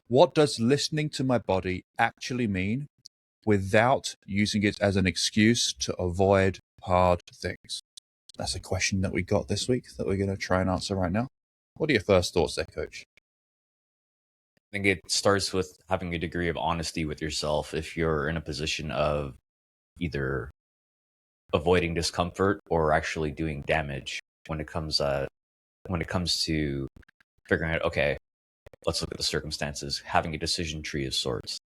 What does listening to my body actually mean without using it as an excuse to avoid hard things? That's a question that we got this week that we're going to try and answer right now. What are your first thoughts there, Coach? I think it starts with having a degree of honesty with yourself. If you're in a position of either avoiding discomfort or actually doing damage when it comes to figuring out, okay, let's look at the circumstances, having a decision tree of sorts.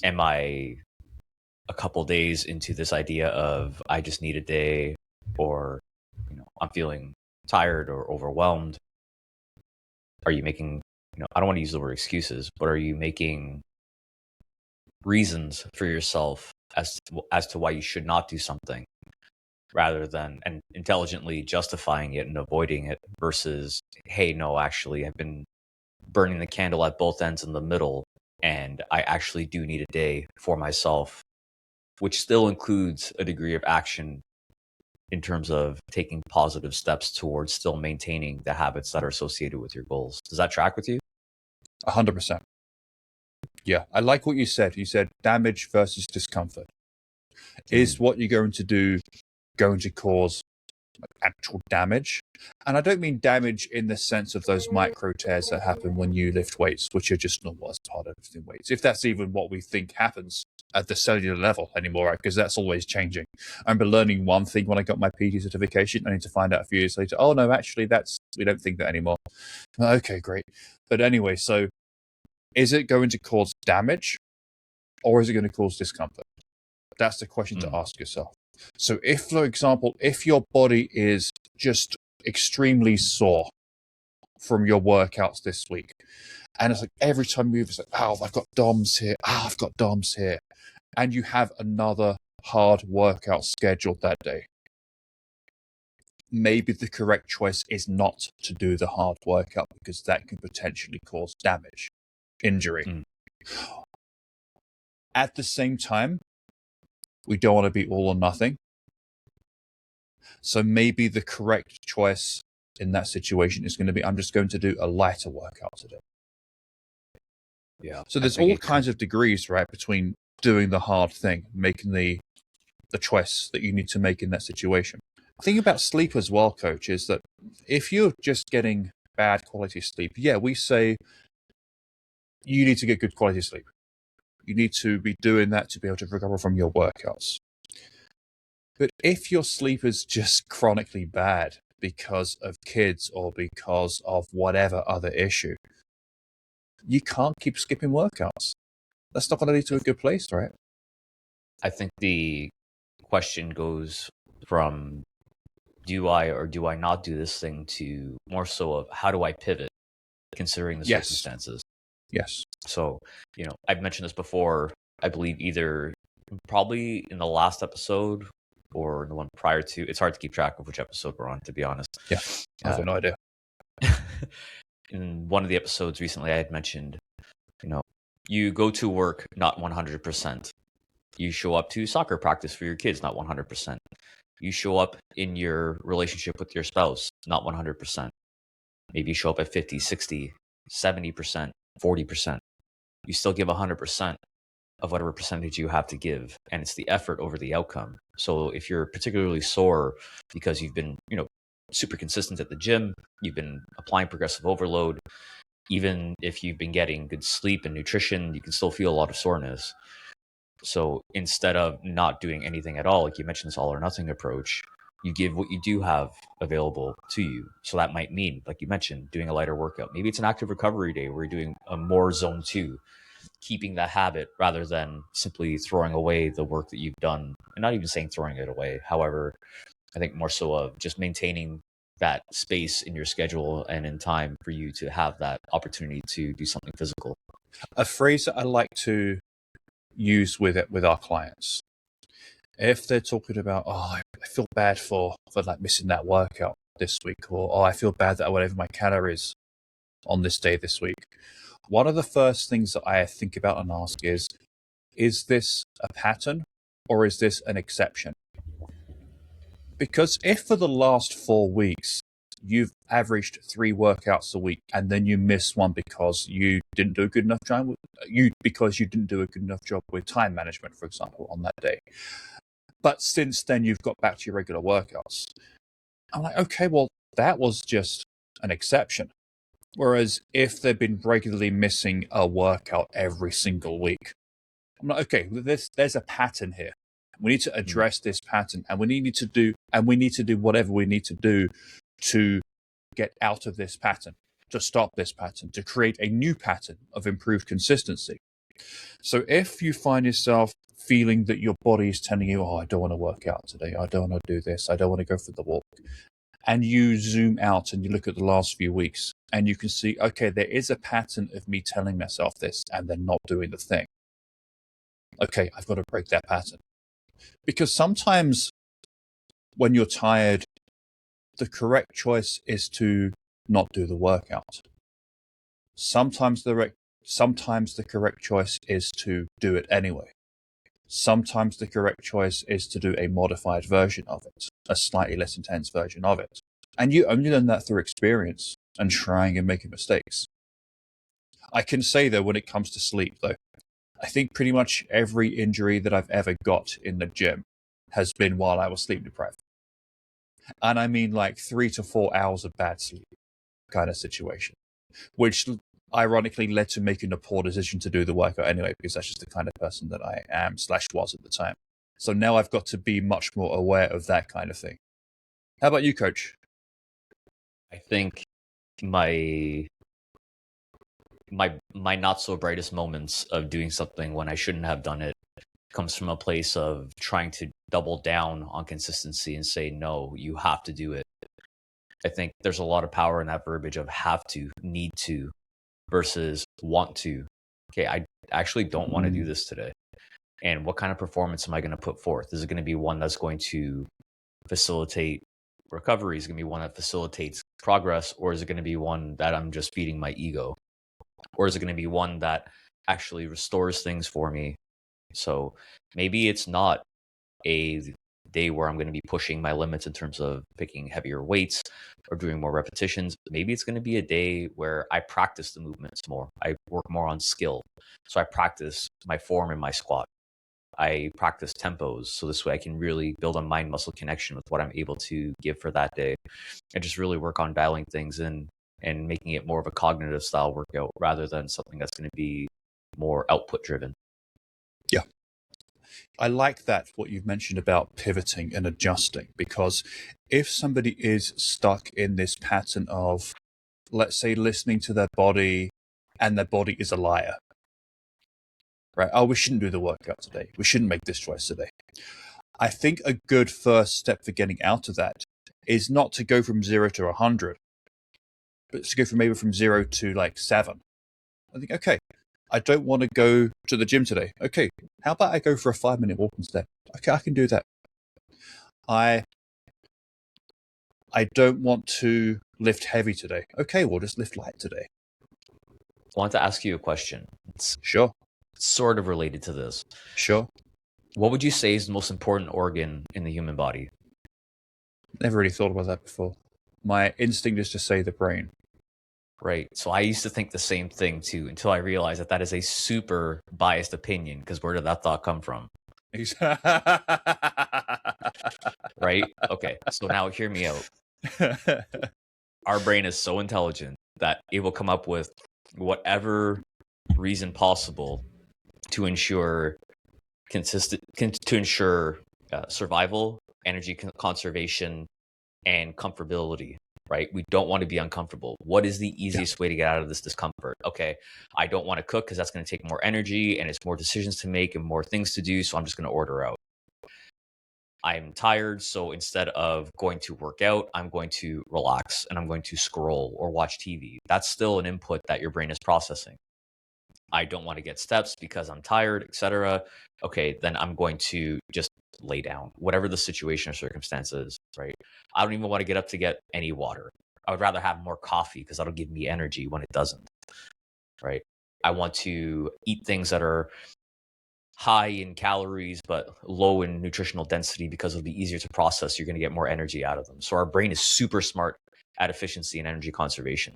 Am I a couple days into this idea of I just need a day, or I'm feeling tired or overwhelmed? Are you making, I don't want to use the word excuses, but are you making reasons for yourself as to why you should not do something, rather than and intelligently justifying it and avoiding it, versus, hey, no, actually I've been burning the candle at both ends in the middle, and I actually do need a day for myself, which still includes a degree of action in terms of taking positive steps towards still maintaining the habits that are associated with your goals. Does that track with you? 100%. Yeah, I like what you said. You said damage versus discomfort. Is what you're going to do going to cause actual damage? And I don't mean damage in the sense of those micro tears that happen when you lift weights, which are just normal as part of lifting weights. If that's even what we think happens at the cellular level anymore, right? Because that's always changing. I remember learning one thing when I got my PT certification. I need to find out a few years later, oh no, actually we don't think that anymore. Okay, great. But anyway, so is it going to cause damage or is it going to cause discomfort? That's the question to ask yourself. So if, for example, if your body is just extremely sore from your workouts this week, and it's like every time you move, it's like, oh, I've got DOMs here, I've got DOMs here, and you have another hard workout scheduled that day, maybe the correct choice is not to do the hard workout, because that can potentially cause damage, injury. At the same time, we don't want to be all or nothing. So maybe the correct choice in that situation is going to be, I'm just going to do a lighter workout today. Yeah. So there's all kinds of degrees, right, between doing the hard thing, making the choice that you need to make in that situation. The thing about sleep as well, Coach, is that if you're just getting bad quality sleep, yeah, we say you need to get good quality sleep. You need to be doing that to be able to recover from your workouts. But if your sleep is just chronically bad because of kids or because of whatever other issue, you can't keep skipping workouts. That's not going to lead to a good place, right? I think the question goes from do I or do I not do this thing to more so of how do I pivot considering the circumstances? Yes. So, I've mentioned this before, I believe either probably in the last episode or the one prior to. It's hard to keep track of which episode we're on, to be honest. Yeah, I have no idea. In one of the episodes recently, I had mentioned, you go to work not 100%. You show up to soccer practice for your kids, not 100%. You show up in your relationship with your spouse, not 100%. Maybe you show up at 50, 60, 70%, 40%. You still give 100% of whatever percentage you have to give. And it's the effort over the outcome. So if you're particularly sore because you've been, super consistent at the gym, you've been applying progressive overload, even if you've been getting good sleep and nutrition, you can still feel a lot of soreness. So instead of not doing anything at all, like you mentioned, this all or nothing approach, you give what you do have available to you. So that might mean, like you mentioned, doing a lighter workout. Maybe it's an active recovery day where you're doing a more zone 2, keeping that habit rather than simply throwing away the work that you've done. And not even saying throwing it away. However, I think more so of just maintaining that space in your schedule and in time for you to have that opportunity to do something physical. A phrase that I like to use with our clients, if they're talking about, I feel bad for like missing that workout this week, or I feel bad that I went over my calories on this day this week, one of the first things that I think about and ask is this a pattern or is this an exception? Because if for the last 4 weeks you've averaged 3 workouts a week and then you miss one because you didn't do a good enough job because you didn't do a good enough job with time management, for example, on that day. But since then you've got back to your regular workouts. I'm like, okay, well, that was just an exception. Whereas if they've been regularly missing a workout every single week, I'm like, okay, there's a pattern here. We need to address this pattern, and we need to do whatever we need to do to get out of this pattern, to stop this pattern, to create a new pattern of improved consistency. So if you find yourself feeling that your body is telling you, oh, I don't want to work out today, I don't want to do this, I don't want to go for the walk, and you zoom out and you look at the last few weeks and you can see, okay, there is a pattern of me telling myself this and then not doing the thing. Okay, I've got to break that pattern. Because sometimes when you're tired, the correct choice is to not do the workout. Sometimes the correct choice is to do it anyway. Sometimes the correct choice is to do a modified version of it, a slightly less intense version of it. And you only learn that through experience and trying and making mistakes. I can say, though, when it comes to sleep, though, I think pretty much every injury that I've ever got in the gym has been while I was sleep deprived. And I mean like 3 to 4 hours of bad sleep kind of situation, which ironically led to making a poor decision to do the workout anyway, because that's just the kind of person that I am / was at the time. So now I've got to be much more aware of that kind of thing. How about you, Coach? I think my not so brightest moments of doing something when I shouldn't have done it comes from a place of trying to double down on consistency and say, no, you have to do it. I think there's a lot of power in that verbiage of have to, need to, versus want to. Okay, I actually don't want to do this today. And what kind of performance am I going to put forth? Is it going to be one that's going to facilitate recovery? Is it going to be one that facilitates progress? Or is it going to be one that I'm just feeding my ego? Or is it going to be one that actually restores things for me? So maybe it's not a day where I'm going to be pushing my limits in terms of picking heavier weights or doing more repetitions. Maybe it's going to be a day where I practice the movements more. I work more on skill. So I practice my form in my squat. I practice tempos. So this way I can really build a mind muscle connection with what I'm able to give for that day. And just really work on dialing things in and making it more of a cognitive style workout rather than something that's going to be more output driven. Yeah. I like that, what you've mentioned about pivoting and adjusting, because if somebody is stuck in this pattern of, let's say, listening to their body and their body is a liar, right? Oh, we shouldn't do the workout today. We shouldn't make this choice today. I think a good first step for getting out of that is not to go from 0 to 100, but to go from 0 to like 7. I think, okay, I don't want to go to the gym today. Okay, how about I go for a 5-minute walk instead? Okay, I can do that. I don't want to lift heavy today. Okay, we'll just lift light today. I want to ask you a question. It's Sure. sort of related to this. Sure. What would you say is the most important organ in the human body? Never really thought about that before. My instinct is to say the brain. Right. So I used to think the same thing too, until I realized that is a super biased opinion, because where did that thought come from? Right? Okay. So now hear me out. Our brain is so intelligent that it will come up with whatever reason possible to ensure survival, energy conservation, and comfortability. Right? We don't want to be uncomfortable. What is the easiest way to get out of this discomfort? Okay, I don't want to cook because that's going to take more energy and it's more decisions to make and more things to do. So I'm just going to order out. I'm tired. So instead of going to work out, I'm going to relax and I'm going to scroll or watch TV. That's still an input that your brain is processing. I don't want to get steps because I'm tired, etc. Okay, then I'm going to just lay down, whatever the situation or circumstances, right? I don't even want to get up to get any water. I would rather have more coffee because that'll give me energy when it doesn't, right? I want to eat things that are high in calories but low in nutritional density because it'll be easier to process. You're going to get more energy out of them. So our brain is super smart at efficiency and energy conservation.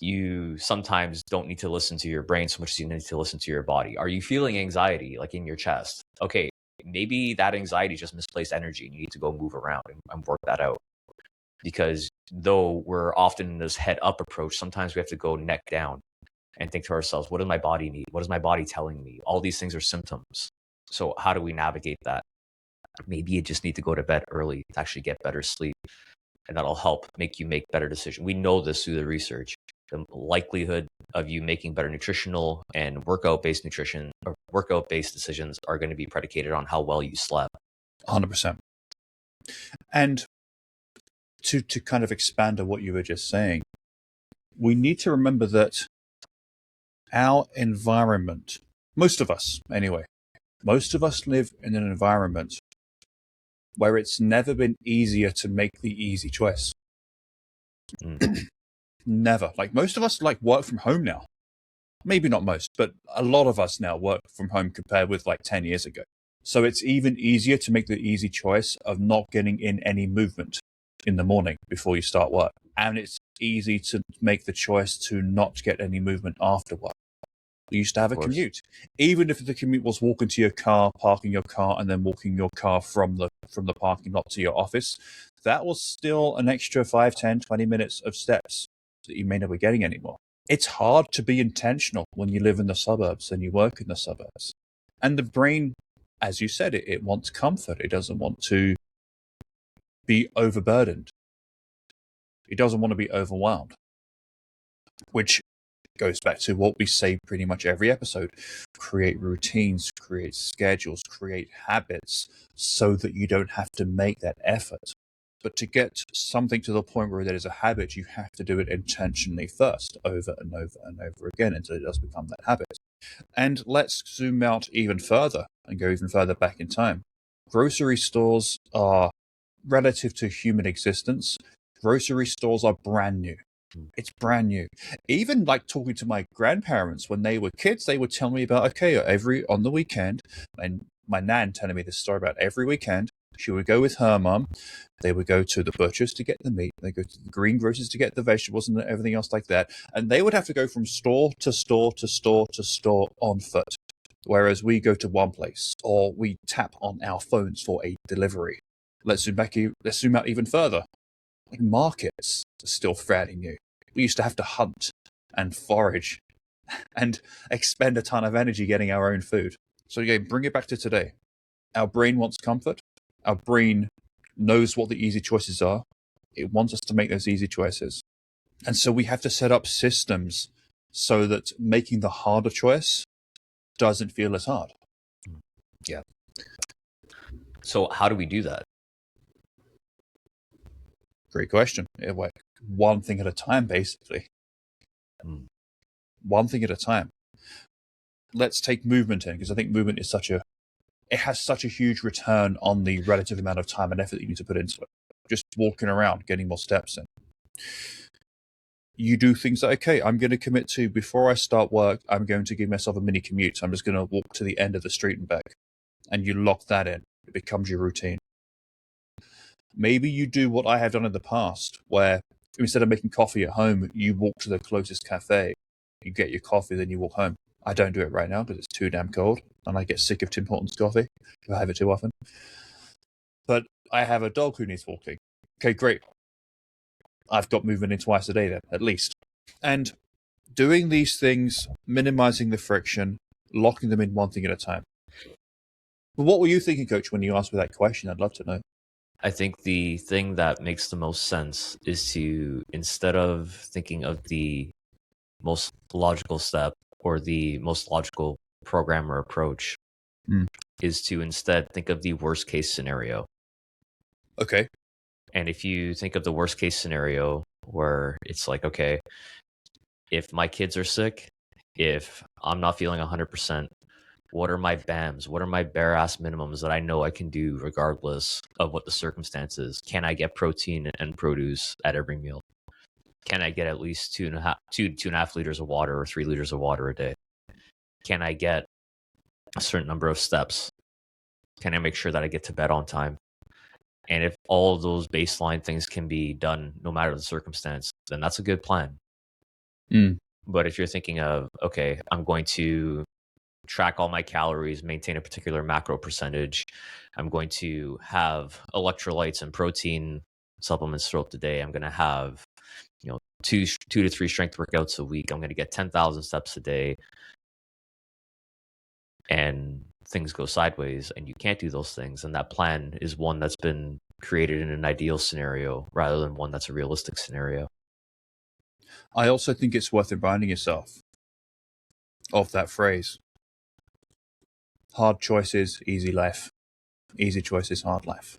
You sometimes don't need to listen to your brain so much as you need to listen to your body. Are you feeling anxiety like in your chest? Okay, maybe that anxiety is just misplaced energy and you need to go move around and work that out. Because though we're often in this head up approach, sometimes we have to go neck down and think to ourselves, what does my body need? What is my body telling me? All these things are symptoms. So how do we navigate that? Maybe you just need to go to bed early to actually get better sleep. And that'll help make you make better decisions. We know this through the research. The likelihood of you making better nutritional and workout-based nutrition or workout-based decisions are going to be predicated on how well you slept. 100%. And to kind of expand on what you were just saying, we need to remember that our environment, most of us anyway, most of us live in an environment where it's never been easier to make the easy choice. Never. Like most of us like work from home now. Maybe not most, but a lot of us now work from home compared with like 10 years ago. So it's even easier to make the easy choice of not getting in any movement in the morning before you start work. And it's easy to make the choice to not get any movement after work. You used to have a commute. Even if the commute was walking to your car, parking your car, and then walking your car from the parking lot to your office, that was still an extra 5, 10, 20 minutes of steps that you may not be getting anymore. It's hard to be intentional when you live in the suburbs and you work in the suburbs. And the brain, as you said, it wants comfort. It doesn't want to be overburdened. It doesn't want to be overwhelmed, which goes back to what we say pretty much every episode. Create routines, create schedules, create habits so that you don't have to make that effort. But to get something to the point where that is a habit, you have to do it intentionally first, over and over and over again until it does become that habit. And let's zoom out even further and go even further back in time. Grocery stores are, relative to human existence, grocery stores are brand new. It's brand new. Even like talking to my grandparents when they were kids, they would tell me about, okay, on the weekend, and my nan telling me this story about every weekend, she would go with her mum. They would go to the butchers to get the meat. They go to the greengrocers to get the vegetables and everything else like that. And they would have to go from store to store to store to store on foot. Whereas we go to one place or we tap on our phones for a delivery. Let's zoom out even further. Like markets are still fairly new. We used to have to hunt and forage and expend a ton of energy getting our own food. So again, bring it back to today. Our brain wants comfort. Our brain knows what the easy choices are. It wants us to make those easy choices. And so we have to set up systems so that making the harder choice doesn't feel as hard. Yeah. So how do we do that? Great question. One thing at a time, basically. One thing at a time. Let's take movement in, because I think movement is it has such a huge return on the relative amount of time and effort that you need to put into it. Just walking around, getting more steps in. You do things that, okay, I'm going to commit to, before I start work, I'm going to give myself a mini commute. I'm just going to walk to the end of the street and back. And you lock that in. It becomes your routine. Maybe you do what I have done in the past, where instead of making coffee at home, you walk to the closest cafe, you get your coffee, then you walk home. I don't do it right now because it's too damn cold, and I get sick of Tim Hortons coffee if I have it too often. But I have a dog who needs walking. Okay, great. I've got movement in twice a day then, at least. And doing these things, minimizing the friction, locking them in one thing at a time. But what were you thinking, Coach, when you asked me that question? I'd love to know. I think the thing that makes the most sense is to, instead of thinking of the most logical step or the most logical program or approach, is to instead think of the worst case scenario. Okay. And if you think of the worst case scenario where it's like, okay, if my kids are sick, if I'm not feeling 100%, what are my BAMs? What are my bare ass minimums that I know I can do regardless of what the circumstances? Can I get protein and produce at every meal? Can I get at least 2.5 liters of water or 3 liters of water a day? Can I get a certain number of steps? Can I make sure that I get to bed on time? And if all of those baseline things can be done no matter the circumstance, then that's a good plan. Mm. But if you're thinking of, okay, I'm going to track all my calories, maintain a particular macro percentage, I'm going to have electrolytes and protein supplements throughout the day, I'm going to have, two to three strength workouts a week, I'm going to get 10,000 steps a day, and things go sideways and you can't do those things, and that plan is one that's been created in an ideal scenario rather than one that's a realistic scenario. I also think it's worth reminding yourself of that phrase. Hard choices, easy life. Easy choices, hard life.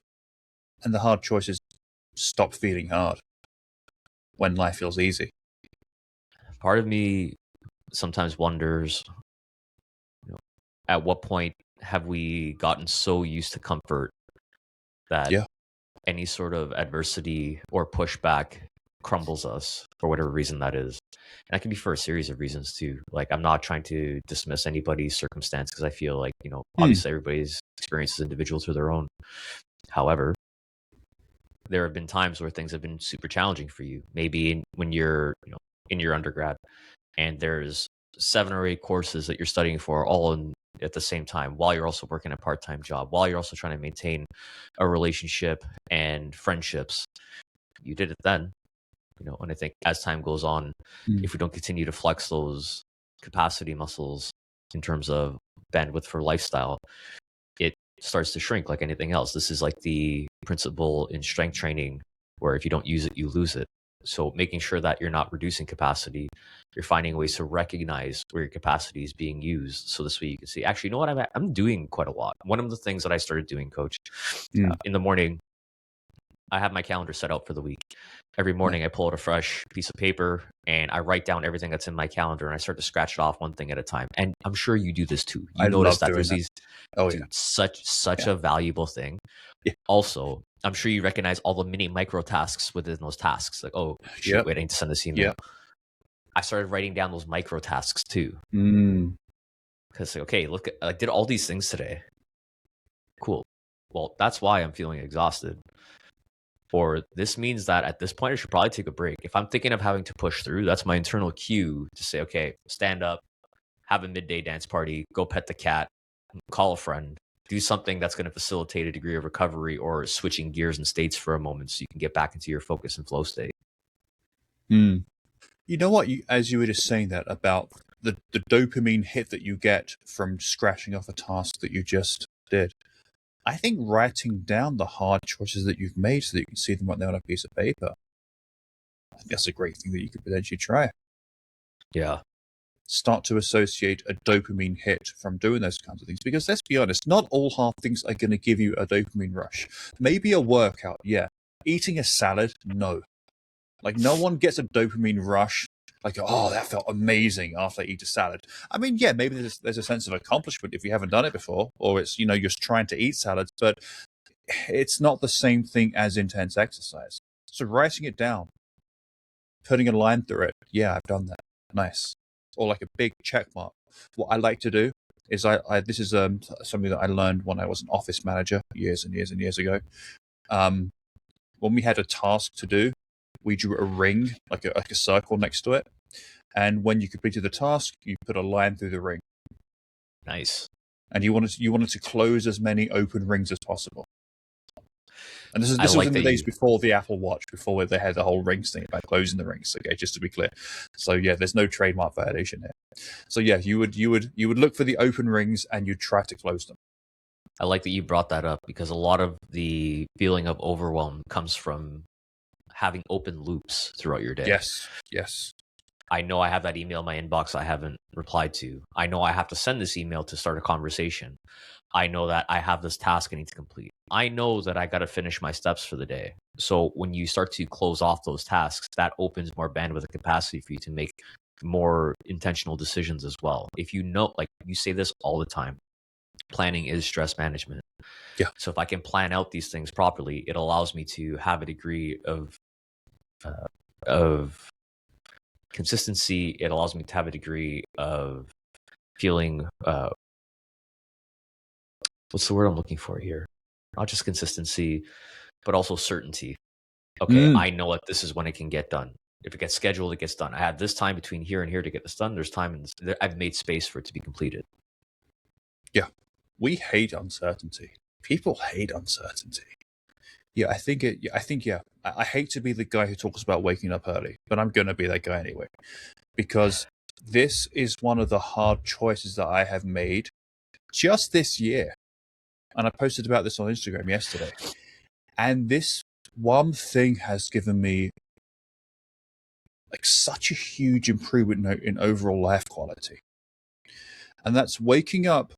And the hard choices stop feeling hard when life feels easy. Part of me sometimes wonders, at what point have we gotten so used to comfort that any sort of adversity or pushback crumbles us for whatever reason that is. And that can be for a series of reasons too. Like, I'm not trying to dismiss anybody's circumstance, because I feel like, obviously everybody's experience is individual to their own. However, there have been times where things have been super challenging for you. Maybe when you're, in your undergrad, and there's 7 or 8 courses that you're studying for all at the same time, while you're also working a part-time job, while you're also trying to maintain a relationship and friendships. You did it then, and I think as time goes on, if we don't continue to flex those capacity muscles in terms of bandwidth for lifestyle, it starts to shrink like anything else. This is like the principle in strength training, where if you don't use it, you lose it. So making sure that you're not reducing capacity, you're finding ways to recognize where your capacity is being used. So this way you can see, actually, you know what, I'm doing quite a lot. One of the things that I started doing, Coach, in the morning, I have my calendar set out for the week. Every morning I pull out a fresh piece of paper and I write down everything that's in my calendar, and I start to scratch it off one thing at a time. And I'm sure you do this too. You notice that there's these, such a valuable thing. Yeah. Also, I'm sure you recognize all the mini micro tasks within those tasks. Like, oh, shoot, wait, I need to send this email. I started writing down those micro tasks too. Because, okay, look, I did all these things today. Cool. Well, that's why I'm feeling exhausted. Or this means that at this point, I should probably take a break. If I'm thinking of having to push through, that's my internal cue to say, okay, stand up, have a midday dance party, go pet the cat, call a friend, do something that's going to facilitate a degree of recovery, or switching gears and states for a moment so you can get back into your focus and flow state. You know what, as you were just saying that about the dopamine hit that you get from scratching off a task that you just did, I think writing down the hard choices that you've made so that you can see them right there on a piece of paper, I think that's a great thing that you could potentially try. Yeah. Start to associate a dopamine hit from doing those kinds of things. Because let's be honest, not all hard things are going to give you a dopamine rush. Maybe a workout, yeah. Eating a salad, no. Like, no one gets a dopamine rush like, oh, that felt amazing after I eat a salad. I mean, yeah, maybe there's a sense of accomplishment if you haven't done it before, or it's, you're just trying to eat salads, but it's not the same thing as intense exercise. So writing it down, putting a line through it, yeah, I've done that. Nice. Or like a big check mark. What I like to do is this is something that I learned when I was an office manager years and years and years ago. When we had a task to do, we drew a ring, like a circle next to it. And when you completed the task, you put a line through the ring. Nice. And you wanted to close as many open rings as possible. And this was in the days before the Apple Watch, before they had the whole rings thing about closing the rings. Okay, just to be clear. So yeah, there's no trademark violation here. So yeah, you would look for the open rings and you'd try to close them. I like that you brought that up, because a lot of the feeling of overwhelm comes from having open loops throughout your day. Yes. I know I have that email in my inbox I haven't replied to. I know I have to send this email to start a conversation. I know that I have this task I need to complete. I know that I got to finish my steps for the day. So when you start to close off those tasks, that opens more bandwidth and capacity for you to make more intentional decisions as well. If you know, like you say this all the time, planning is stress management. Yeah. So if I can plan out these things properly, it allows me to have a degree of consistency. It allows me to have a degree of feeling, what's the word I'm looking for here? Not just consistency, but also certainty. Okay, I know that this is when it can get done. If it gets scheduled, it gets done. I have this time between here and here to get this done. There's time, and I've made space for it to be completed. Yeah. We hate uncertainty. People hate uncertainty. Yeah, I think I hate to be the guy who talks about waking up early, but I'm going to be that guy anyway. Because this is one of the hard choices that I have made just this year. And I posted about this on Instagram yesterday. And this one thing has given me like such a huge improvement in overall life quality. And that's waking up.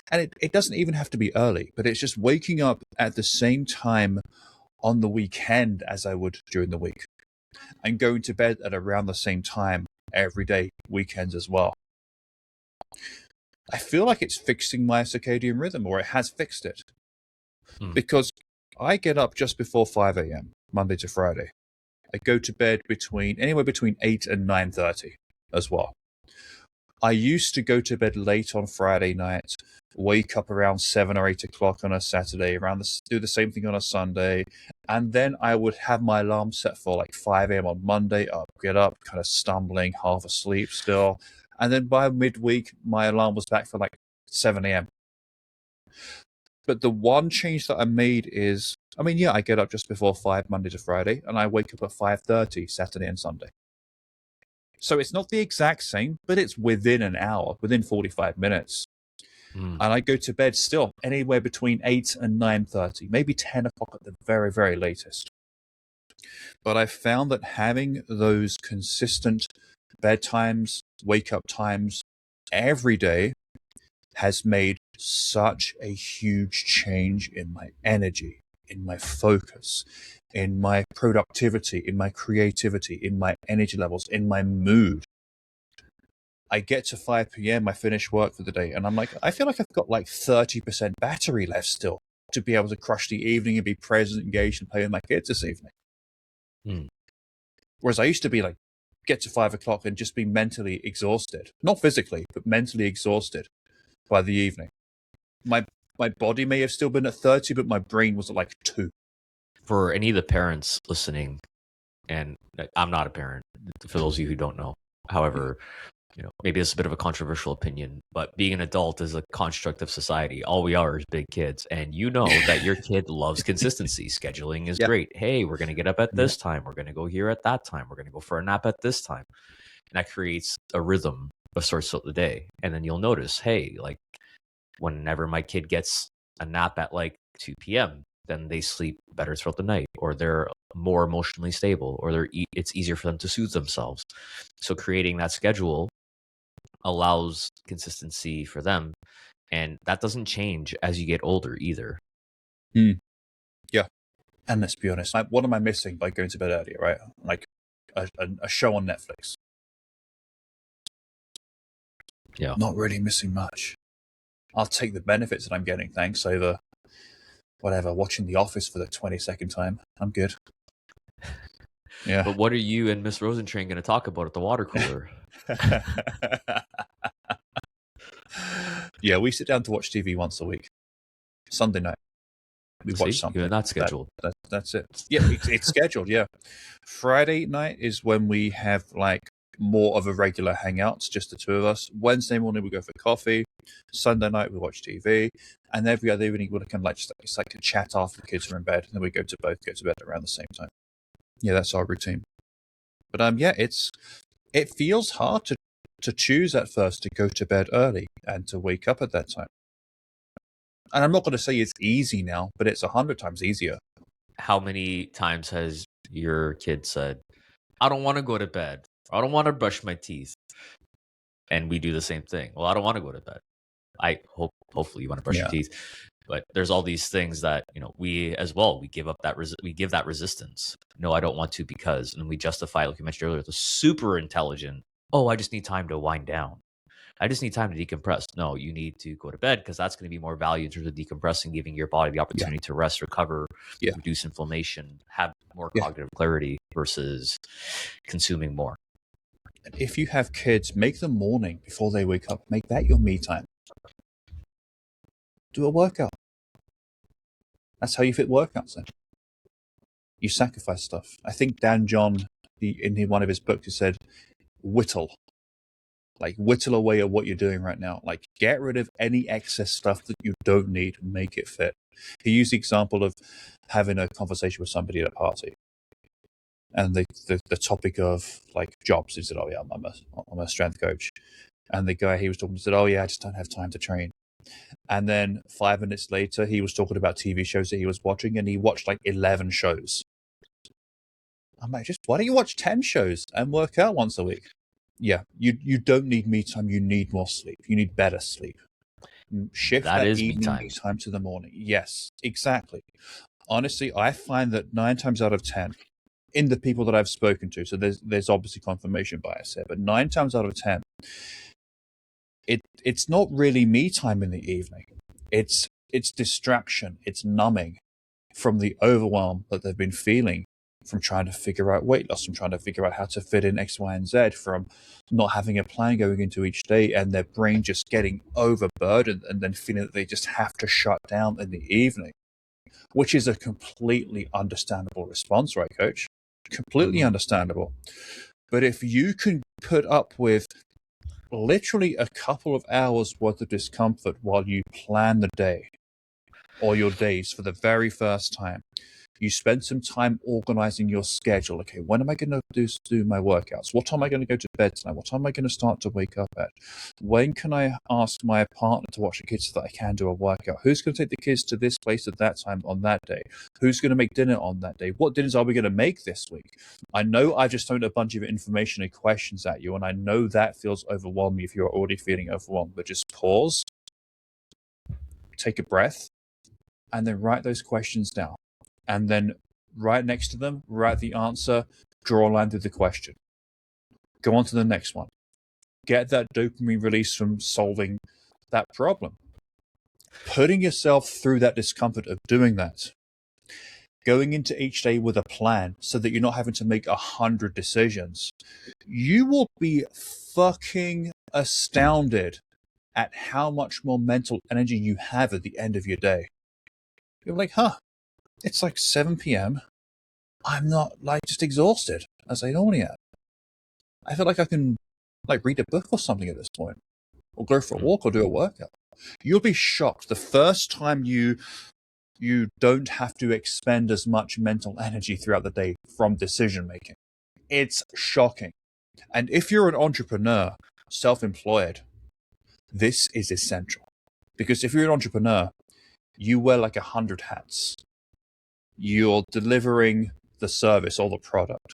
And it doesn't even have to be early, but it's just waking up at the same time on the weekend as I would during the week, and going to bed at around the same time every day, weekends as well. I feel like it's fixing my circadian rhythm, or it has fixed it. Because I get up just before 5 a.m. Monday to Friday. I go to bed anywhere between 8 and 9:30 as well. I used to go to bed late on Friday night, wake up around 7 or 8 o'clock on a Saturday, do the same thing on a Sunday, and then I would have my alarm set for like 5 a.m. on Monday. I'd get up, kind of stumbling, half asleep still, and then by midweek, my alarm was back for like 7 a.m. But the one change that I made is, I get up just before 5 Monday to Friday, and I wake up at 5:30 Saturday and Sunday. So it's not the exact same, but it's within an hour, within 45 minutes. And I go to bed still anywhere between 8 and 9:30, maybe 10 o'clock at the very, very latest. But I've found that having those consistent bedtimes, wake-up times every day has made such a huge change in my energy, in my focus, in my productivity, in my creativity, in my energy levels, in my mood. I get to 5 p.m., I finish work for the day, and I'm like, I feel like I've got like 30% battery left still to be able to crush the evening and be present, engaged, and play with my kids this evening. Whereas I used to be like, get to 5 o'clock and just be mentally exhausted. Not physically, but mentally exhausted by the evening. My body may have still been at 30, but my brain was at like 2. For any of the parents listening, and I'm not a parent, for those of you who don't know. However, maybe it's a bit of a controversial opinion, but being an adult is a construct of society. All we are is big kids. And you know that your kid loves consistency. Scheduling is great. Hey, we're going to get up at this time. We're going to go here at that time. We're going to go for a nap at this time. And that creates a rhythm of sorts throughout the day. And then you'll notice, hey, like whenever my kid gets a nap at like 2 p.m., then they sleep better throughout the night, or they're more emotionally stable, or it's easier for them to soothe themselves. So creating that schedule allows consistency for them, and that doesn't change as you get older either. Yeah. And let's be honest, what am I missing by going to bed earlier, right? Like a show on Netflix. Yeah. Not really missing much. I'll take the benefits that I'm getting, thanks, over watching The Office for the 22nd time. I'm good. Yeah. But what are you and Miss Rosentrain going to talk about at the water cooler? Yeah, we sit down to watch TV once a week. Sunday night. We watch something. You're not scheduled. That's it. Yeah, it's scheduled, yeah. Friday night is when we have like more of a regular hangouts, just the two of us. Wednesday morning we go for coffee. Sunday night we watch TV. And every other evening we'll kind of like it's like a chat after the kids are in bed, and then we both go to bed around the same time. Yeah, that's our routine. But it feels hard to choose at first to go to bed early and to wake up at that time. And I'm not going to say it's easy now, but it's 100 times easier. How many times has your kid said, I don't want to go to bed. I don't want to brush my teeth. And we do the same thing. Well, I don't want to go to bed. Hopefully you want to brush your teeth. But there's all these things that, we as well, we give up we give that resistance. No, I don't want to because, and we justify, like you mentioned earlier, the super intelligent. Oh, I just need time to wind down. I just need time to decompress. No, you need to go to bed because that's going to be more value in terms of decompressing, giving your body the opportunity to rest, recover, reduce inflammation, have more cognitive clarity versus consuming more. And if you have kids, make the morning before they wake up, make that your me time. Do a workout. That's how you fit workouts in. You sacrifice stuff. I think Dan John, in one of his books, he said, whittle. Like, whittle away at what you're doing right now. Like, get rid of any excess stuff that you don't need and make it fit. He used the example of having a conversation with somebody at a party. And the topic of, like, jobs. He said, oh, yeah, I'm a strength coach. And the guy he was talking to said, oh, yeah, I just don't have time to train. And then 5 minutes later, he was talking about TV shows that he was watching, and he watched, like, 11 shows. I'm like, just why don't you watch 10 shows and work out once a week? Yeah, you don't need me time. You need more sleep. You need better sleep. Shift that evening me time to the morning. Yes, exactly. Honestly, I find that 9 times out of 10, in the people that I've spoken to, so there's obviously confirmation bias here, but 9 times out of 10, it's not really me time in the evening. It's distraction. It's numbing from the overwhelm that they've been feeling from trying to figure out weight loss, from trying to figure out how to fit in X, Y, and Z, from not having a plan going into each day, and their brain just getting overburdened and then feeling that they just have to shut down in the evening, which is a completely understandable response, right, Coach? Completely understandable. But if you can put up with literally a couple of hours worth of discomfort while you plan the day or your days for the very first time, you spend some time organizing your schedule. Okay, when am I going to do my workouts? What time am I going to go to bed tonight? What time am I going to start to wake up at? When can I ask my partner to watch the kids so that I can do a workout? Who's going to take the kids to this place at that time on that day? Who's going to make dinner on that day? What dinners are we going to make this week? I know I've just thrown a bunch of information and questions at you, and I know that feels overwhelming if you're already feeling overwhelmed, but just pause, take a breath, and then write those questions down. And then right next to them, write the answer, draw a line through the question. Go on to the next one. Get that dopamine release from solving that problem. Putting yourself through that discomfort of doing that. Going into each day with a plan so that you're not having to make 100 decisions. You will be fucking astounded at how much more mental energy you have at the end of your day. You're like, it's like 7 p.m. I'm not, like, just exhausted as I normally am. I feel like I can, like, read a book or something at this point, or go for a walk or do a workout. You'll be shocked the first time you don't have to expend as much mental energy throughout the day from decision making. It's shocking. And if you're an entrepreneur, self-employed, this is essential. Because if you're an entrepreneur, you wear like 100 hats. You're delivering the service or the product.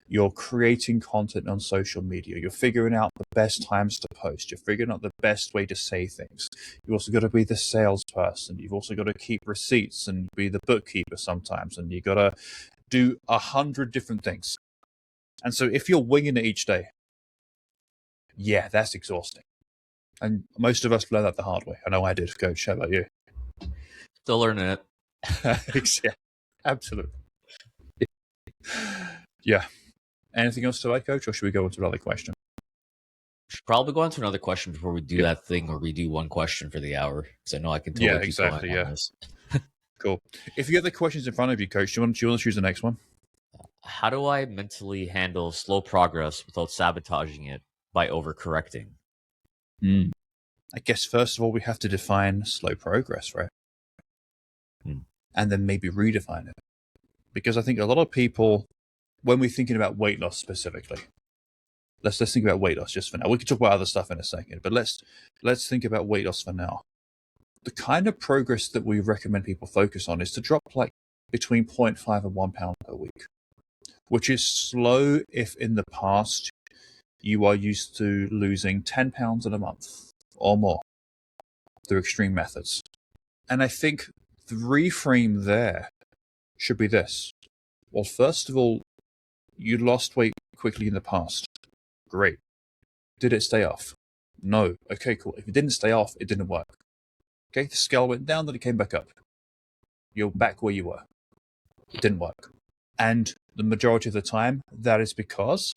You're creating content on social media. You're figuring out the best times to post. You're figuring out the best way to say things. You've also got to be the salesperson. You've also got to keep receipts and be the bookkeeper sometimes. And you've got to do 100 different things. And so if you're winging it each day, yeah, that's exhausting. And most of us learn that the hard way. I know I did, Coach. How about you? Still learning it. Yeah, absolutely. Yeah. Anything else to add, Coach, or should we go on to another question? We should probably go on to another question before we do that thing where we do one question for the hour, because I know I can totally keep going on this. Cool. If you get the questions in front of you, Coach, do you want to choose the next one? How do I mentally handle slow progress without sabotaging it by overcorrecting? I guess first of all, we have to define slow progress, right? And then maybe redefine it. Because I think a lot of people, when we're thinking about weight loss specifically, let's think about weight loss just for now. We can talk about other stuff in a second, but let's think about weight loss for now. The kind of progress that we recommend people focus on is to drop like between 0.5 and 1 pound per week, which is slow if in the past you are used to losing 10 pounds in a month or more through extreme methods. And I think the reframe there should be this. Well, first of all, you lost weight quickly in the past. Great. Did it stay off? No. Okay, cool. If it didn't stay off, it didn't work. Okay, the scale went down, then it came back up. You're back where you were. It didn't work. And the majority of the time, that is because,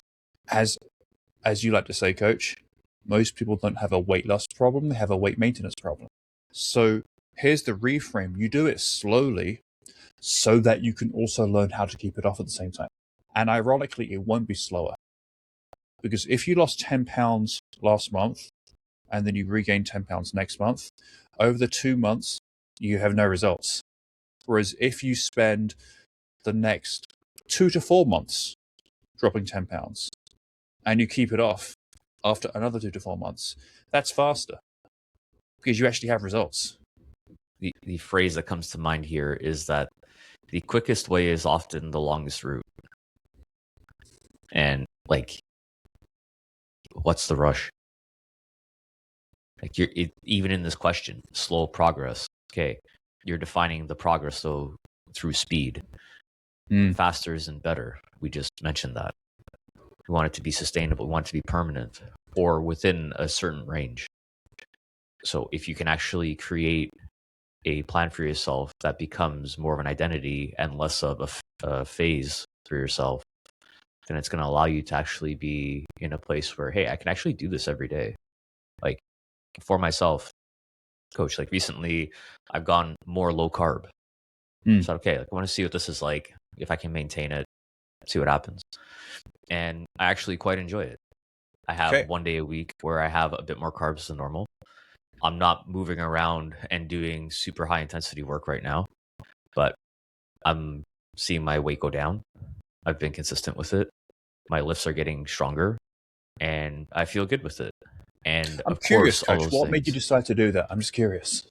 as you like to say, Coach, most people don't have a weight loss problem, they have a weight maintenance problem. So here's the reframe. You do it slowly, so that you can also learn how to keep it off at the same time. And ironically, it won't be slower. Because if you lost 10 pounds last month and then you regain 10 pounds next month, over the 2 months, you have no results. Whereas if you spend the next 2 to 4 months dropping 10 pounds and you keep it off after another 2 to 4 months, that's faster because you actually have results. The phrase that comes to mind here is that the quickest way is often the longest route. And like, what's the rush? Like even in this question, slow progress. Okay, you're defining the progress though through speed. Faster isn't better. We just mentioned that. We want it to be sustainable. We want it to be permanent or within a certain range. So if you can actually create a plan for yourself that becomes more of an identity and less of a phase for yourself, then it's going to allow you to actually be in a place where, hey, I can actually do this every day. Like for myself, coach, like recently I've gone more low carb. So, okay, like I want to see what this is like, if I can maintain it, see what happens. And I actually quite enjoy it. I have one day a week where I have a bit more carbs than normal. I'm not moving around and doing super high intensity work right now, but I'm seeing my weight go down. I've been consistent with it. My lifts are getting stronger and I feel good with it. And I'm of curious, course, Coach, what made you decide to do that? I'm just curious.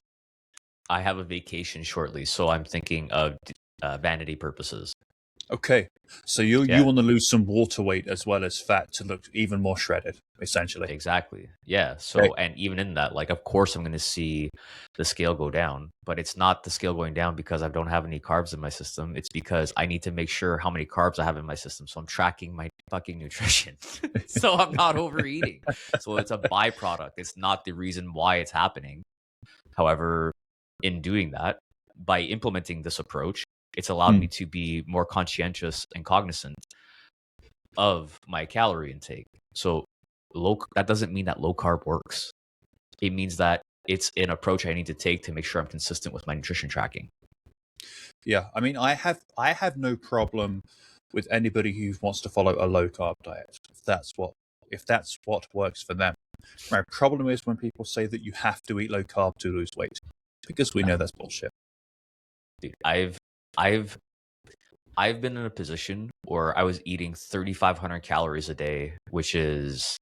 I have a vacation shortly, so I'm thinking of vanity purposes. Okay, so you want to lose some water weight as well as fat to look even more shredded, essentially. Exactly. Yeah. So, and even in that, like, of course, I'm going to see the scale go down, but it's not the scale going down because I don't have any carbs in my system. It's because I need to make sure how many carbs I have in my system. So I'm tracking my fucking nutrition. So I'm not overeating. So it's a byproduct. It's not the reason why it's happening. However, in doing that, by implementing this approach, it's allowed me to be more conscientious and cognizant of my calorie intake. So that doesn't mean that low carb works. It means that it's an approach I need to take to make sure I'm consistent with my nutrition tracking. Yeah, I mean, I have no problem with anybody who wants to follow a low carb diet if that's what works for them. My problem is when people say that you have to eat low carb to lose weight, because we know that's bullshit. Dude, I've been in a position where I was eating 3,500 calories a day, which is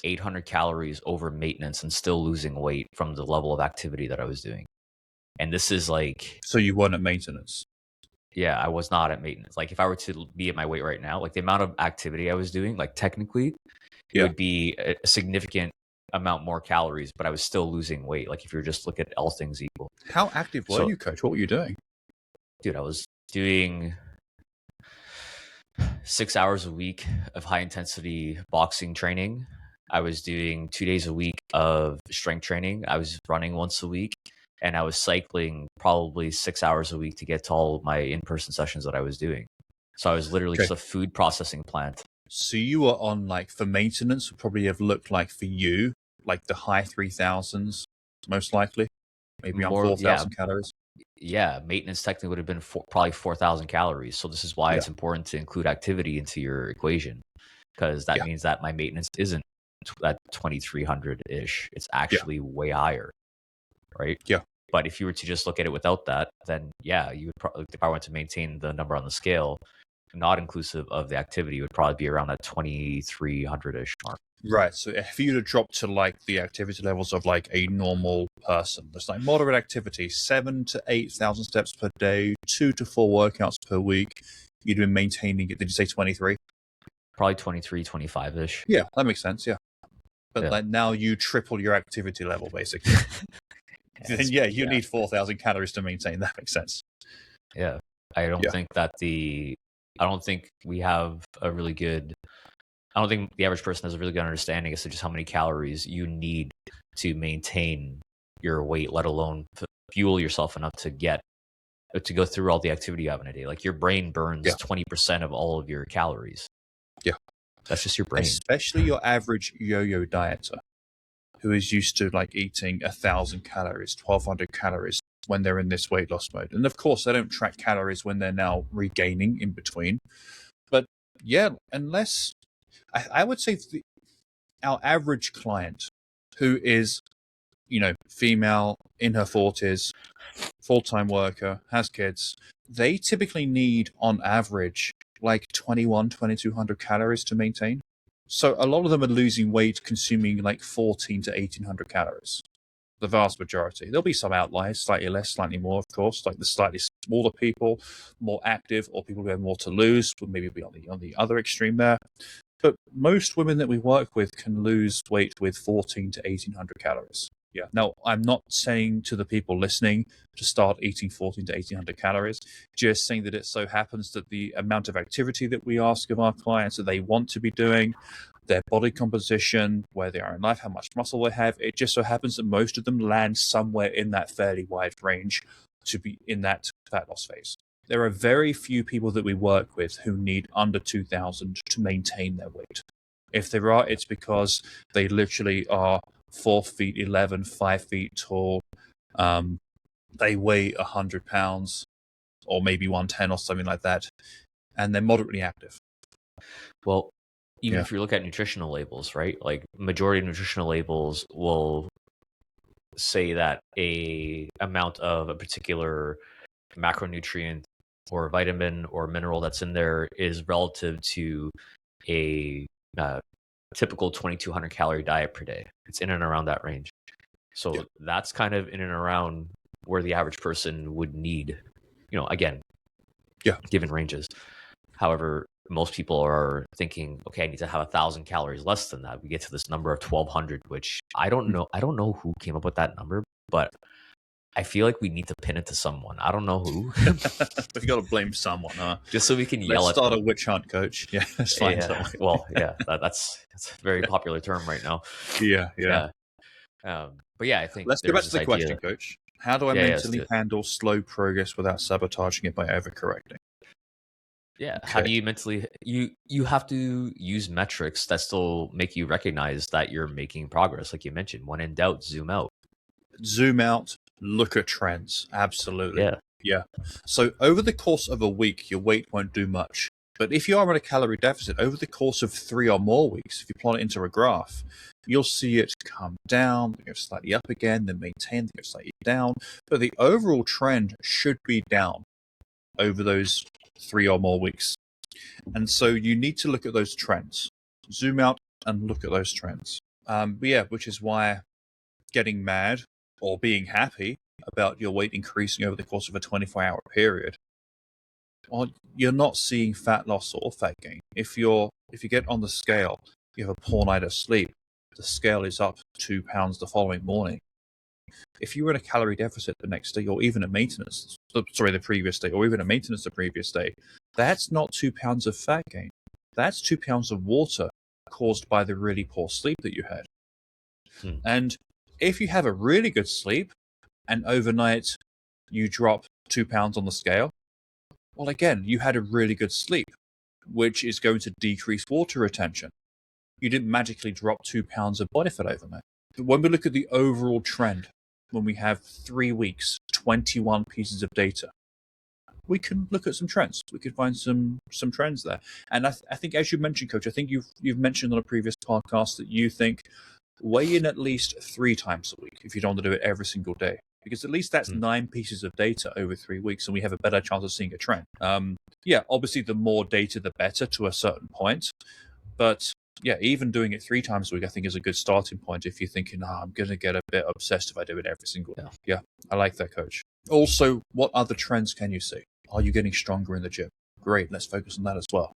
800 calories over maintenance, and still losing weight from the level of activity that I was doing. And this is like... So you weren't at maintenance? Yeah, I was not at maintenance. Like if I were to be at my weight right now, like the amount of activity I was doing, like technically, it would be a significant amount more calories, but I was still losing weight. Like if you're just look at all things equal. How active were you, Coach? What were you doing? Dude, I was doing 6 hours a week of high intensity boxing training. I was doing 2 days a week of strength training. I was running once a week, and I was cycling probably 6 hours a week to get to all of my in-person sessions that I was doing. So I was literally just a food processing plant. So you were on, like, for maintenance would probably have looked like for you, like the high 3,000s, most likely, maybe on 4,000 calories. Yeah, maintenance technically would have been probably 4,000 calories. So this is why it's important to include activity into your equation, because that means that my maintenance isn't at 2,300-ish. It's actually way higher, right? Yeah. But if you were to just look at it without that, then you would probably, if I went to maintain the number on the scale, not inclusive of the activity, would probably be around that 2,300-ish mark. Right. So if you to drop to like the activity levels of like a normal person, there's like moderate activity, 7,000 to 8,000 steps per day, 2 to 4 workouts per week, you'd been maintaining it. Did you say 23? Probably 23, 25-ish. Yeah, that makes sense. Yeah. But like now you triple your activity level basically. Then you need 4,000 calories to maintain. That makes sense. Yeah. I don't think we have a really good... I don't think the average person has a really good understanding as to just how many calories you need to maintain your weight, let alone fuel yourself enough to go through all the activity you have in a day. Like your brain burns 20% of all of your calories. Yeah. That's just your brain. Especially your average yo-yo dieter who is used to like eating 1,000 calories, 1,200 calories, when they're in this weight loss mode. And of course, they don't track calories when they're now regaining in between. But yeah, unless I would say our average client who is, female in her 40s, full-time worker, has kids, they typically need on average like 2,200 calories to maintain. So a lot of them are losing weight consuming like 14 to 1,800 calories. The vast majority. There'll be some outliers, slightly less, slightly more, of course, like the slightly smaller people, more active, or people who have more to lose would maybe be on the other extreme there. But most women that we work with can lose weight with 14 to 1,800 calories. Yeah. Now, I'm not saying to the people listening to start eating 14 to 1,800 calories, just saying that it so happens that the amount of activity that we ask of our clients that they want to be doing, their body composition, where they are in life, how much muscle they have, it just so happens that most of them land somewhere in that fairly wide range to be in that fat loss phase. There are very few people that we work with who need under 2,000 to maintain their weight. If there are, it's because they literally are 4'11", 5 feet tall. They weigh 100 pounds or maybe 110 or something like that. And they're moderately active. Well, even if you look at nutritional labels, right? Like majority of nutritional labels will say that a amount of a particular macronutrient or vitamin or mineral that's in there is relative to a typical 2,200 calorie diet per day. It's in and around that range. So that's kind of in and around where the average person would need, again, given ranges. However, most people are thinking, okay, I need to have 1,000 calories less than that. We get to this number of 1,200, which I don't know. I don't know who came up with that number, but I feel like we need to pin it to someone. I don't know who. We got to blame someone, huh? Just so we can yell Let's at them. start a witch hunt, Coach. Yeah, that's fine. Yeah. Well, yeah, that's a very popular term right now. Yeah. But yeah, I think Let's go back to the question, Coach. How do I mentally handle slow progress without sabotaging it by overcorrecting? Yeah. Okay. How do you mentally, you have to use metrics that still make you recognize that you're making progress. Like you mentioned, when in doubt, zoom out. Zoom out, look at trends. Absolutely. Yeah. So over the course of a week, your weight won't do much. But if you are in a calorie deficit over the course of 3 or more weeks, if you plot it into a graph, you'll see it come down, then go slightly up again, then maintain, then go slightly down. But the overall trend should be down over those 3 or more weeks. And so you need to look at those trends. Zoom out and look at those trends. Which is why getting mad or being happy about your weight increasing over the course of a 24-hour period, well, you're not seeing fat loss or fat gain. If you get on the scale, you have a poor night of sleep, the scale is up 2 pounds the following morning. If you were in a calorie deficit the next day, or even a maintenance, the previous day, or even a maintenance the previous day, that's not 2 pounds of fat gain. That's 2 pounds of water caused by the really poor sleep that you had. And if you have a really good sleep and overnight you drop 2 pounds on the scale, well, again, you had a really good sleep, which is going to decrease water retention. You didn't magically drop 2 pounds of body fat overnight. But when we look at the overall trend, when we have 3 weeks, 21 pieces of data, we can look at some trends. We could find some trends there. And I think, as you mentioned, Coach, I think you've mentioned on a previous podcast that you think weigh in at least 3 times a week if you don't want to do it every single day. Because at least that's 9 pieces of data over 3 weeks, and we have a better chance of seeing a trend. Obviously the more data, the better to a certain point. But yeah, even doing it 3 times a week, I think is a good starting point if you're thinking, I'm going to get a bit obsessed if I do it every single day. Yeah, I like that, Coach. Also, what other trends can you see? Are you getting stronger in the gym? Great, let's focus on that as well.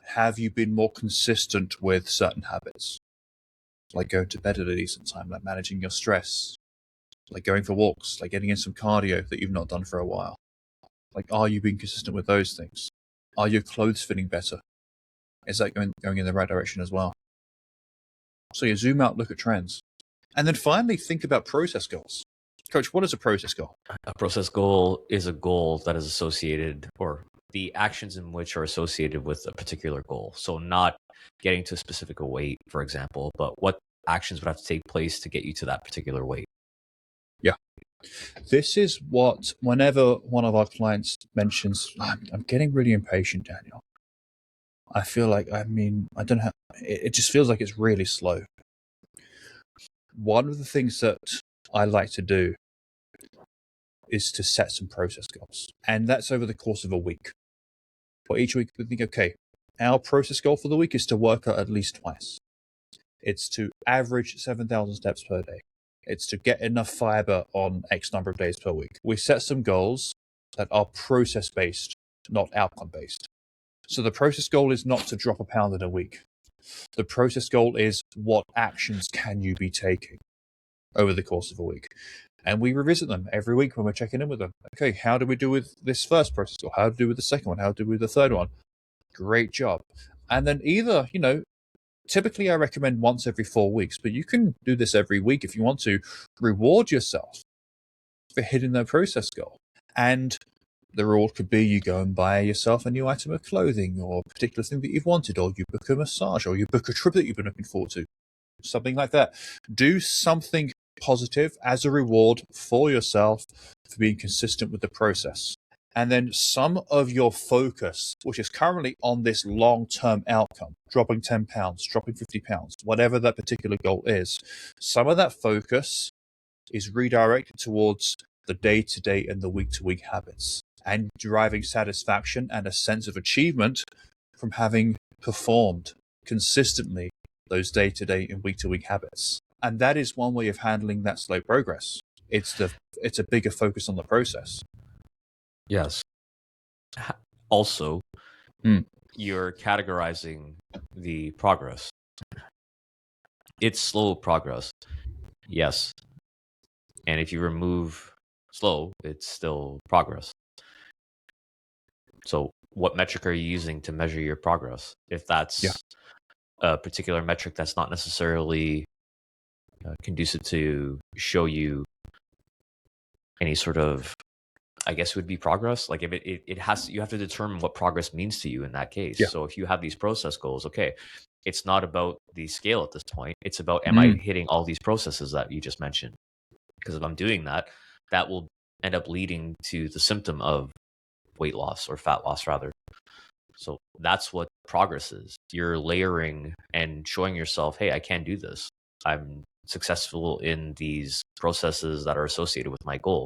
Have you been more consistent with certain habits? Like going to bed at a decent time, like managing your stress, like going for walks, like getting in some cardio that you've not done for a while. Like, are you being consistent with those things? Are your clothes fitting better? Is that going in the right direction as well? So you zoom out, look at trends. And then finally, think about process goals. Coach, what is a process goal? A process goal is a goal that is associated, or the actions in which are associated with a particular goal. So not getting to a specific weight, for example, but what actions would have to take place to get you to that particular weight. Yeah. This is what, whenever one of our clients mentions, I'm getting really impatient, Daniel. I feel like, I don't know, it just feels like it's really slow. One of the things that I like to do is to set some process goals. And that's over the course of a week. For each week, we think, okay, our process goal for the week is to work out at least twice. It's to average 7,000 steps per day. It's to get enough fiber on X number of days per week. We set some goals that are process-based, not outcome-based. So the process goal is not to drop a pound in a week. The process goal is what actions can you be taking over the course of a week. And we revisit them every week when we're checking in with them. Okay, how do we do with this first process goal? How do we do with the second one? How do we do with the third one? Great job. And then either, typically I recommend once every 4 weeks, but you can do this every week if you want to. Reward yourself for hitting that process goal. And the reward could be you go and buy yourself a new item of clothing or a particular thing that you've wanted, or you book a massage, or you book a trip that you've been looking forward to, something like that. Do something positive as a reward for yourself for being consistent with the process. And then some of your focus, which is currently on this long-term outcome, dropping 10 pounds, dropping 50 pounds, whatever that particular goal is, some of that focus is redirected towards the day-to-day and the week-to-week habits and deriving satisfaction and a sense of achievement from having performed consistently those day-to-day and week-to-week habits. And that is one way of handling that slow progress. It's a bigger focus on the process. Yes. Also, you're categorizing the progress. It's slow progress. Yes. And if you remove slow, it's still progress. So what metric are you using to measure your progress? If that's a particular metric that's not necessarily conducive to show you any sort of, I guess it would be progress. Like if it has, you have to determine what progress means to you in that case. Yeah. So if you have these process goals, okay, it's not about the scale at this point. It's about, am I hitting all these processes that you just mentioned? Because if I'm doing that, that will end up leading to the symptom of weight loss or fat loss rather. So that's what progress is. You're layering and showing yourself, hey, I can do this. I'm successful in these processes that are associated with my goal.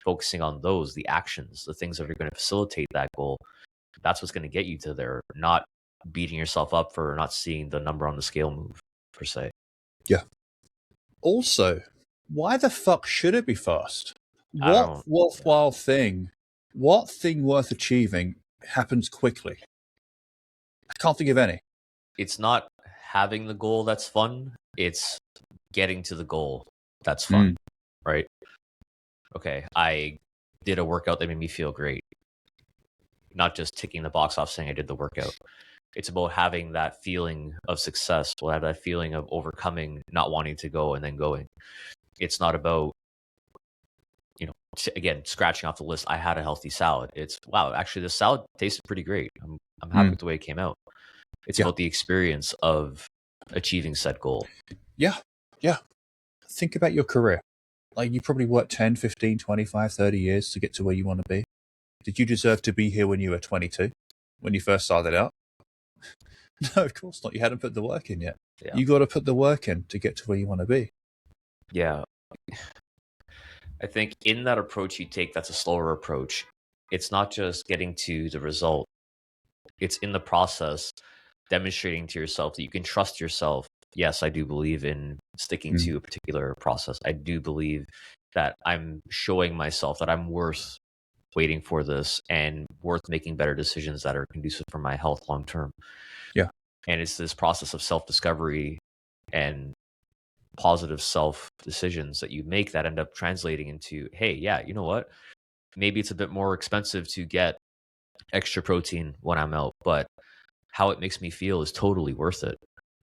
Focusing on those, the actions, the things that are going to facilitate that goal. That's what's going to get you to there, not beating yourself up for not seeing the number on the scale move, per se. Yeah. Also, why the fuck should it be fast? What thing worth achieving happens quickly? I can't think of any. It's not having the goal that's fun. It's getting to the goal that's fun, right? Okay, I did a workout that made me feel great. Not just ticking the box off saying I did the workout. It's about having that feeling of success. We'll have that feeling of overcoming, not wanting to go and then going. It's not about, again, scratching off the list. I had a healthy salad. It's, wow, actually the salad tasted pretty great. I'm happy with the way it came out. It's about the experience of achieving said goal. Yeah. Think about your career. Like, you probably worked 10, 15, 25, 30 years to get to where you want to be. Did you deserve to be here when you were 22, when you first started out? No, of course not. You hadn't put the work in yet. Yeah. You got to put the work in to get to where you want to be. Yeah. I think in that approach you take, that's a slower approach. It's not just getting to the result. It's in the process, demonstrating to yourself that you can trust yourself. Yes, I do believe in sticking to a particular process. I do believe that I'm showing myself that I'm worth waiting for this and worth making better decisions that are conducive for my health long term. Yeah. And it's this process of self-discovery and positive self decisions that you make that end up translating into, hey, yeah, you know what? Maybe it's a bit more expensive to get extra protein when I'm out, but how it makes me feel is totally worth it.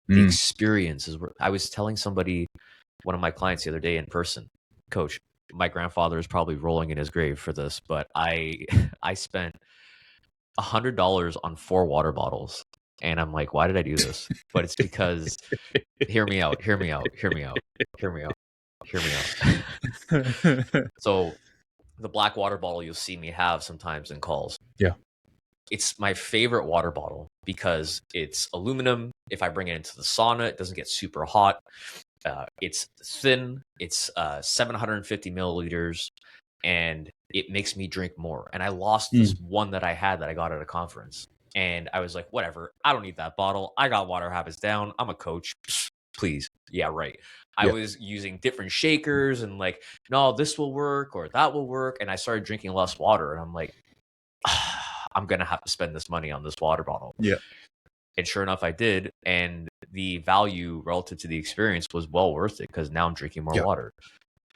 The experience is. I was telling somebody, one of my clients the other day in person, Coach, my grandfather is probably rolling in his grave for this, but I spent $100 on 4 water bottles. And I'm like, why did I do this? But it's because, hear me out. Hear me out. So the black water bottle you'll see me have sometimes in calls. Yeah. It's my favorite water bottle because it's aluminum. If I bring it into the sauna, it doesn't get super hot. It's thin. It's 750 milliliters, and it makes me drink more. And I lost this one that I had that I got at a conference, and I was like, whatever. I don't need that bottle. I got water habits down. I'm a coach. Please. Yeah, right. I was using different shakers and like, no, this will work or that will work. And I started drinking less water, and I'm like, I'm gonna have to spend this money on this water bottle. Yeah. And sure enough, I did. And the value relative to the experience was well worth it because now I'm drinking more water.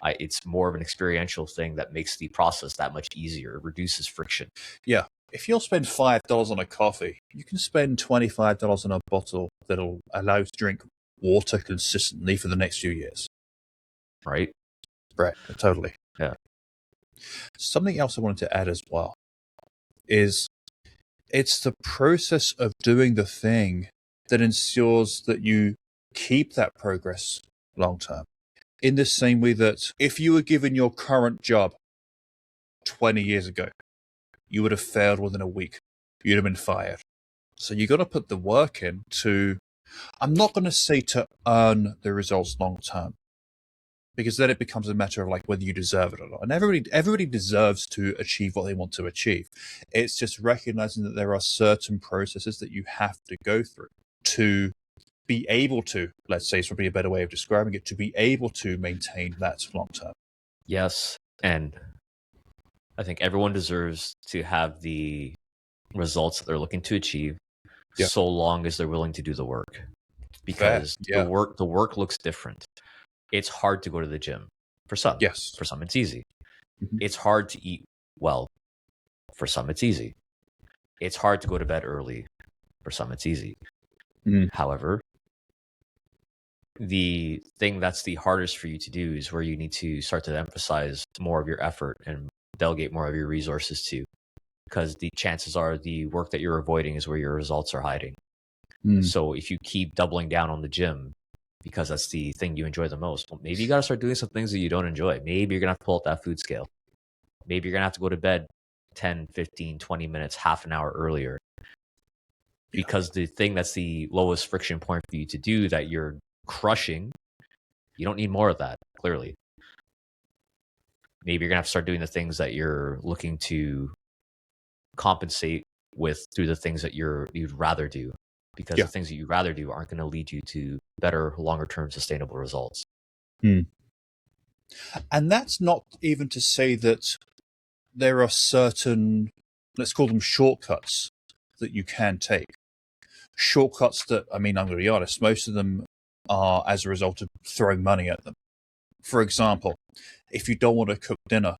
It's more of an experiential thing that makes the process that much easier, reduces friction. Yeah. If you'll spend $5 on a coffee, you can spend $25 on a bottle that'll allow you to drink water consistently for the next few years. Right? Right. Totally. Yeah. Something else I wanted to add as well is it's the process of doing the thing that ensures that you keep that progress long term. In the same way that if you were given your current job 20 years ago, you would have failed within a week. You'd have been fired. So you got to put the work in to, I'm not going to say to earn the results long term, because then it becomes a matter of like whether you deserve it or not. And everybody deserves to achieve what they want to achieve. It's just recognizing that there are certain processes that you have to go through to be able to, let's say it's probably a better way of describing it, to be able to maintain that long term. Yes. And I think everyone deserves to have the results that they're looking to achieve, so long as they're willing to do the work. Because the work looks different. It's hard to go to the gym for some. Yes. For some, it's easy. It's hard to eat well. For some, it's easy. It's hard to go to bed early. For some, it's easy. However, the thing that's the hardest for you to do is where you need to start to emphasize more of your effort and delegate more of your resources to, because the chances are the work that you're avoiding is where your results are hiding. So if you keep doubling down on the gym because that's the thing you enjoy the most, well, maybe you got to start doing some things that you don't enjoy. Maybe you're going to have to pull out that food scale. Maybe you're going to have to go to bed 10, 15, 20 minutes, half an hour earlier. Because the thing that's the lowest friction point for you to do that you're crushing, you don't need more of that, clearly. Maybe you're going to have to start doing the things that you're looking to compensate with through the things that you'd rather do. Because the things that you'd rather do aren't going to lead you to better, longer-term sustainable results. And that's not even to say that there are certain, let's call them shortcuts, that you can take. Shortcuts that, I mean, I'm going to be honest, most of them are as a result of throwing money at them. For example, if you don't want to cook dinner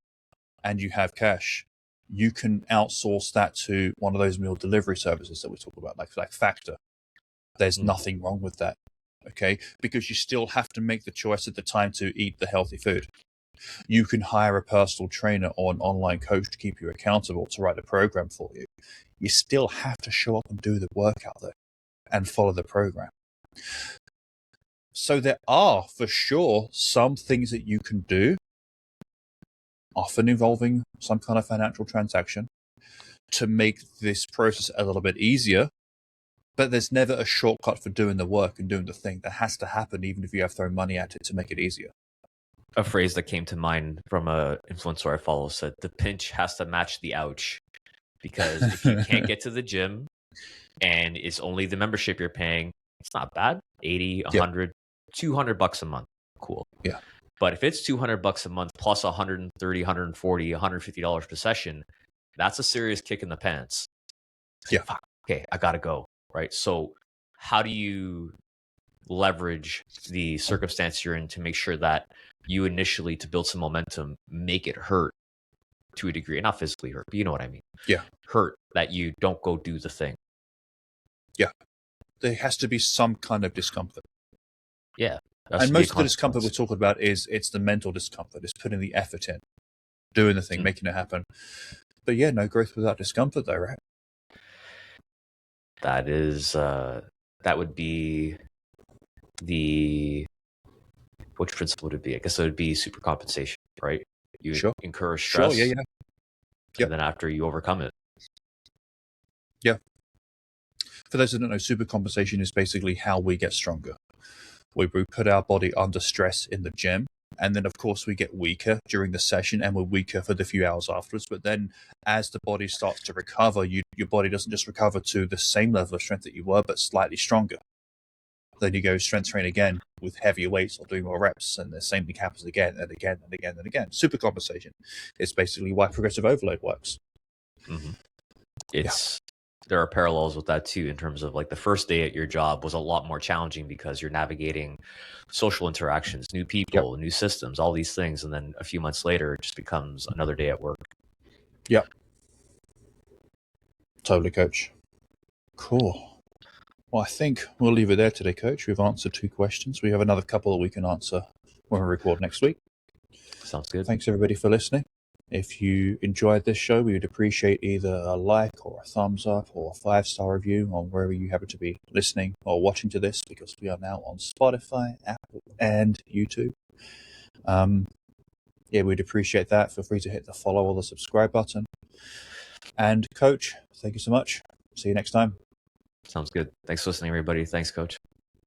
and you have cash, you can outsource that to one of those meal delivery services that we talk about, like Factor. There's nothing wrong with that, okay? Because you still have to make the choice at the time to eat the healthy food. You can hire a personal trainer or an online coach to keep you accountable to write a program for you. You still have to show up and do the work out there and follow the program. So there are, for sure, some things that you can do, often involving some kind of financial transaction, to make this process a little bit easier. But there's never a shortcut for doing the work and doing the thing. That has to happen, even if you have thrown money at it to make it easier. A phrase that came to mind from an influencer I follow said, the pinch has to match the ouch. Because if you can't get to the gym and it's only the membership you're paying, it's not bad. 80, 100, $200 a month. Cool. Yeah. But if it's $200 a month plus 130, 140, $150 per session, that's a serious kick in the pants. Yeah. Fuck, okay, I gotta go. Right. So how do you leverage the circumstance you're in to make sure that you initially, to build some momentum, make it hurt to a degree, not physically hurt, but you know what I mean? Yeah. Hurt that you don't go do the thing. Yeah. There has to be some kind of discomfort. Yeah. And most of the discomfort we're talking about it's the mental discomfort. It's putting the effort in, doing the thing, making it happen. But yeah, no growth without discomfort though, right? That is, that would be the which principle would it be? I guess it would be super compensation, right? You Sure. incur Sure. stress, Yeah. Yeah. Yep. and then after you overcome it. Yeah. For those who don't know, super compensation is basically how we get stronger. We put our body under stress in the gym, and then of course we get weaker during the session, and we're weaker for the few hours afterwards. But then as the body starts to recover, your body doesn't just recover to the same level of strength that you were, but slightly stronger. Then you go strength train again with heavier weights or doing more reps, and the same thing happens again and again and again and again. Super compensation is basically why progressive overload works. Mm-hmm. There are parallels with that too, in terms of like the first day at your job was a lot more challenging because you're navigating social interactions, new people, new systems, all these things. And then a few months later, it just becomes another day at work. Yep. Totally, coach. Cool. Well, I think we'll leave it there today, coach. We've answered 2 questions. We have another couple that we can answer when we record next week. Sounds good. Thanks, everybody, for listening. If you enjoyed this show, we would appreciate either a like or a thumbs up or a 5-star review on wherever you happen to be listening or watching to this, because we are now on Spotify, Apple, and YouTube. We'd appreciate that. Feel free to hit the follow or the subscribe button. And coach, thank you so much. See you next time. Sounds good. Thanks for listening, everybody. Thanks, coach.